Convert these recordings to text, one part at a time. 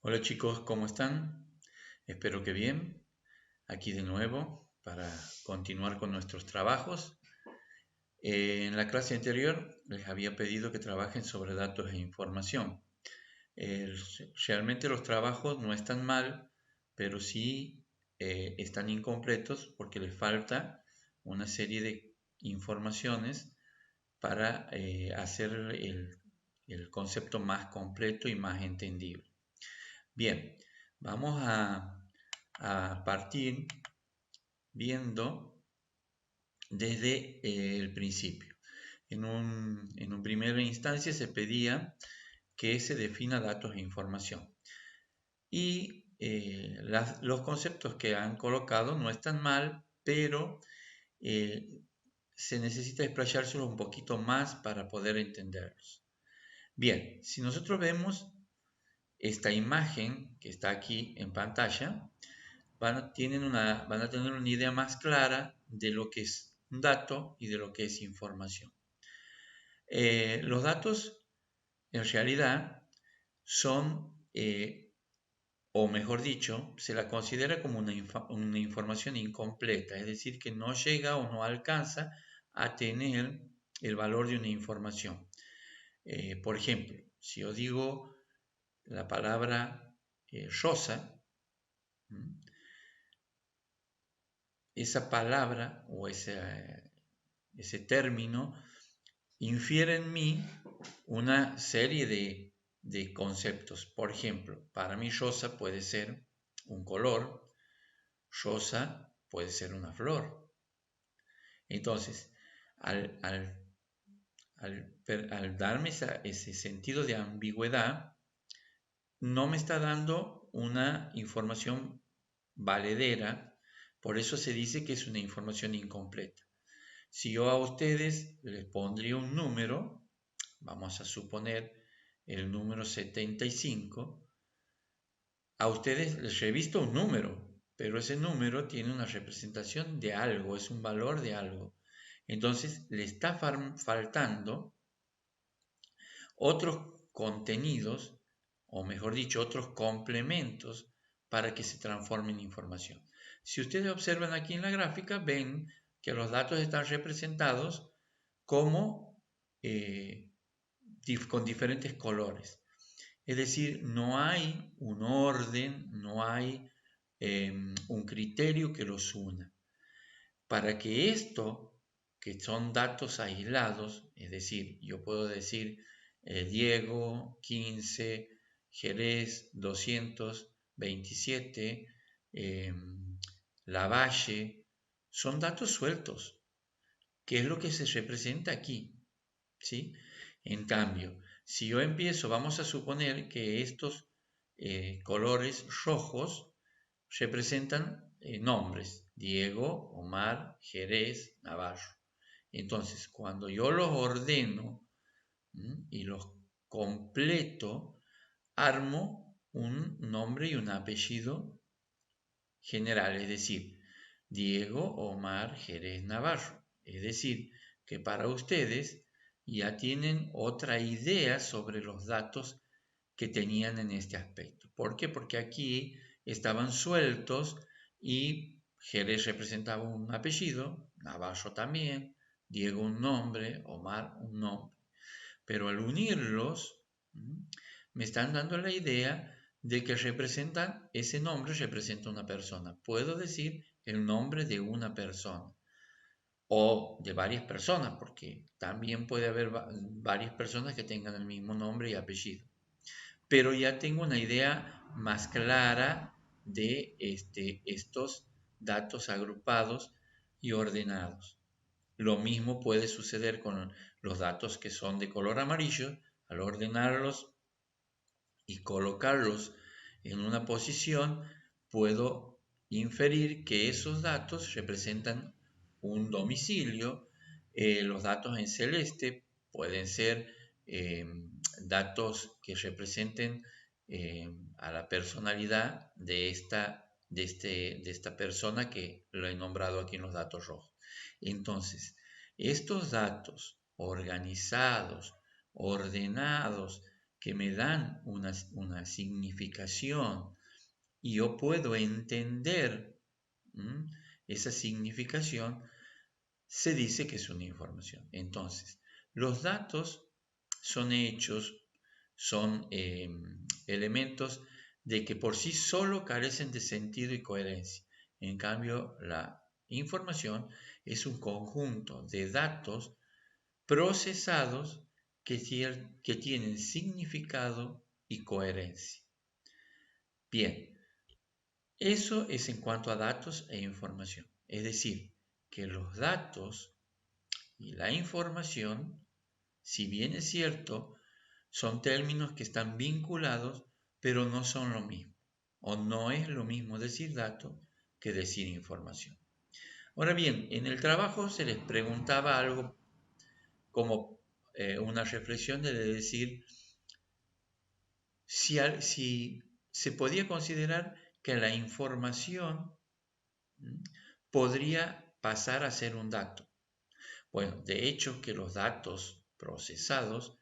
Hola chicos, ¿cómo están? Espero que bien. Aquí de nuevo para continuar con nuestros trabajos. En la clase anterior les había pedido que trabajen sobre datos e información. Eh, Realmente los trabajos no están mal, pero sí están incompletos porque les falta una serie de informaciones para hacer el concepto más completo y más entendible. Bien, vamos a partir viendo desde el principio. En un primera instancia se pedía que se defina datos e información. Y los conceptos que han colocado no están mal, pero eh, se necesita explayárselos un poquito más para poder entenderlos. Bien, si nosotros vemos esta imagen que está aquí en pantalla, van a tener una idea más clara de lo que es un dato y de lo que es información. Los datos, en realidad, son, o mejor dicho, se la considera como una información incompleta, es decir, que no llega o no alcanza a tener el valor de una información. Por ejemplo, si yo digo la palabra rosa, esa palabra o ese término infiere en mí una serie de conceptos. Por ejemplo, para mí rosa puede ser un color, rosa puede ser una flor. Entonces, al, al, al darme ese sentido de ambigüedad, no me está dando una información valedera, por eso se dice que es una información incompleta. Si yo a ustedes les pondría un número, vamos a suponer el número 75, a ustedes les he visto un número, pero ese número tiene una representación de algo, es un valor de algo. Entonces le está faltando otros contenidos, o mejor dicho, otros complementos para que se transforme en información. Si ustedes observan aquí en la gráfica, ven que los datos están representados como con diferentes colores. Es decir, no hay un orden, no hay un criterio que los una. Para que esto, que son datos aislados, es decir, yo puedo decir Diego, 15, Jerez, 227, eh, Lavalle, son datos sueltos, que es lo que se representa aquí, ¿sí? En cambio, si yo empiezo, vamos a suponer que estos colores rojos representan nombres, Diego, Omar, Jerez, Navarro. Entonces, cuando yo los ordeno y los completo, armo un nombre y un apellido general, es decir, Diego, Omar, Jerez, Navarro. Es decir, que para ustedes ya tienen otra idea sobre los datos que tenían en este aspecto. ¿Por qué? Porque aquí estaban sueltos y Jerez representaba un apellido, Navarro también, Diego un nombre, Omar un nombre. Pero al unirlos, me están dando la idea de que representan, ese nombre representa una persona. Puedo decir el nombre de una persona o de varias personas, porque también puede haber varias personas que tengan el mismo nombre y apellido. Pero ya tengo una idea más clara de estos datos agrupados y ordenados. Lo mismo puede suceder con los datos que son de color amarillo. Al ordenarlos y colocarlos en una posición, puedo inferir que esos datos representan un domicilio. Los datos en celeste pueden ser eh, datos que representen a la personalidad de esta persona que lo he nombrado aquí en los datos rojos. Entonces, estos datos organizados, ordenados, que me dan una significación y yo puedo entender esa significación, se dice que es una información. Entonces, los datos son hechos, son elementos de que por sí solo carecen de sentido y coherencia. En cambio, la información es un conjunto de datos procesados que tienen significado y coherencia. Bien, eso es en cuanto a datos e información. Es decir, que los datos y la información, si bien es cierto, son términos que están vinculados, pero no son lo mismo. O no es lo mismo decir dato que decir información. Ahora bien, en el trabajo se les preguntaba algo como una reflexión de decir si se podía considerar que la información podría pasar a ser un dato. Bueno, de hecho que los datos procesados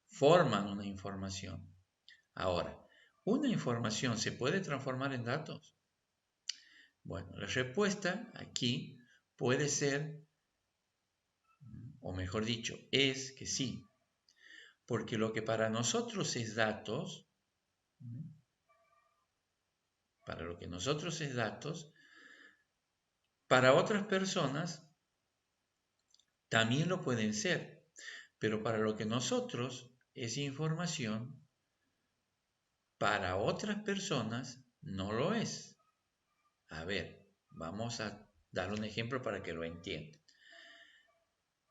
forman una información. Ahora, ¿una información se puede transformar en datos? Bueno, la respuesta aquí puede ser, o mejor dicho, es que sí. Porque lo que para nosotros es datos, para otras personas también lo pueden ser. Pero para lo que nosotros es información, para otras personas no lo es. A ver, vamos a dar un ejemplo para que lo entiendan.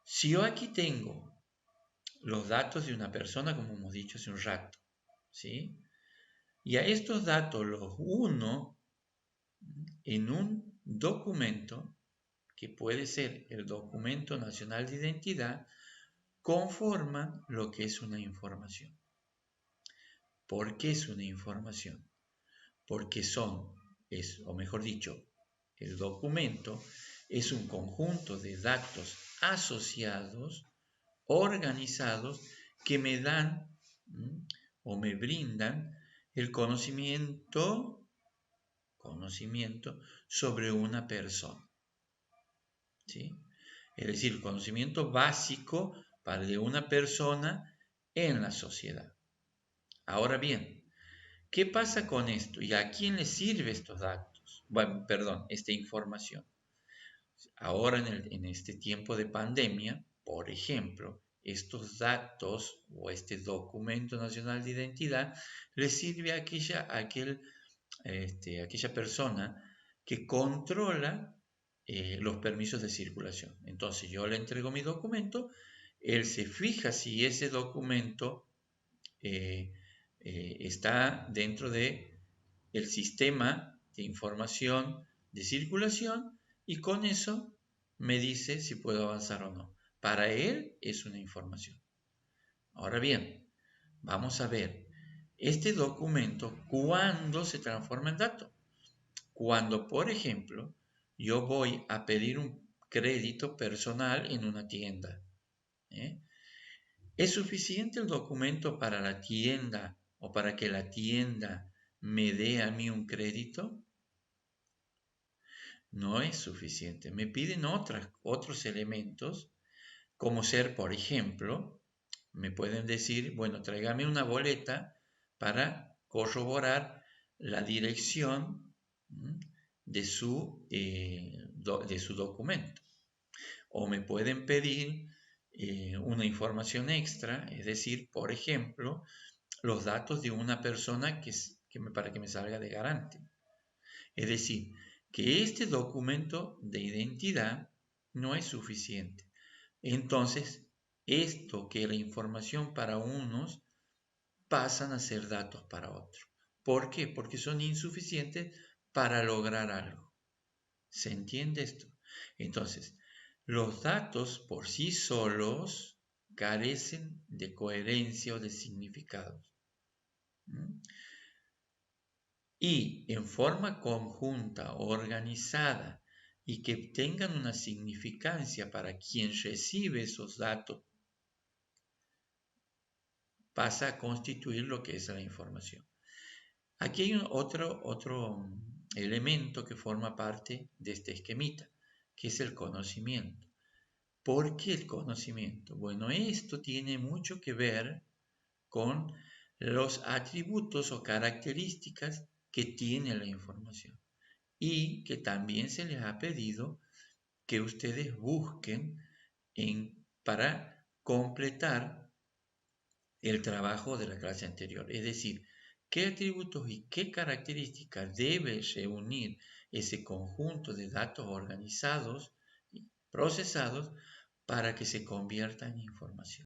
Si yo aquí tengo los datos de una persona, como hemos dicho hace un rato, ¿sí? Y a estos datos los uno en un documento, que puede ser el Documento Nacional de Identidad, conforman lo que es una información. ¿Por qué es una información? Porque o mejor dicho, el documento es un conjunto de datos asociados, organizados, que me dan o me brindan el conocimiento sobre una persona. ¿Sí? Es decir, el conocimiento básico de una persona en la sociedad. Ahora bien, ¿qué pasa con esto? ¿Y a quién le sirve estos datos? Bueno, perdón, esta información. Ahora en este tiempo de pandemia, por ejemplo, estos datos o este documento nacional de identidad le sirve a aquella persona que controla los permisos de circulación. Entonces yo le entrego mi documento, él se fija si ese documento está dentro de el sistema de información de circulación y con eso me dice si puedo avanzar o no. Para él es una información. Ahora bien, vamos a ver este documento cuándo se transforma en dato. Cuando, por ejemplo, yo voy a pedir un crédito personal en una tienda. ¿Es suficiente el documento para la tienda o para que la tienda me dé a mí un crédito? No es suficiente. Me piden otros elementos, como ser, por ejemplo, me pueden decir, bueno, tráigame una boleta para corroborar la dirección de su documento. O me pueden pedir una información extra, es decir, por ejemplo, los datos de una persona para que me salga de garante. Es decir, que este documento de identidad no es suficiente. Entonces, esto que la información para unos pasan a ser datos para otros. ¿Por qué? Porque son insuficientes para lograr algo. ¿Se entiende esto? Entonces, los datos por sí solos carecen de coherencia o de significados. Y en forma conjunta, organizada y que tengan una significancia para quien recibe esos datos pasa a constituir lo que es la información. Aquí hay otro elemento que forma parte de este esquemita, que es el conocimiento. ¿Por qué el conocimiento? Bueno, esto tiene mucho que ver con los atributos o características que tiene la información y que también se les ha pedido que ustedes busquen para completar el trabajo de la clase anterior. Es decir, qué atributos y qué características debe reunir ese conjunto de datos organizados y procesados para que se convierta en información.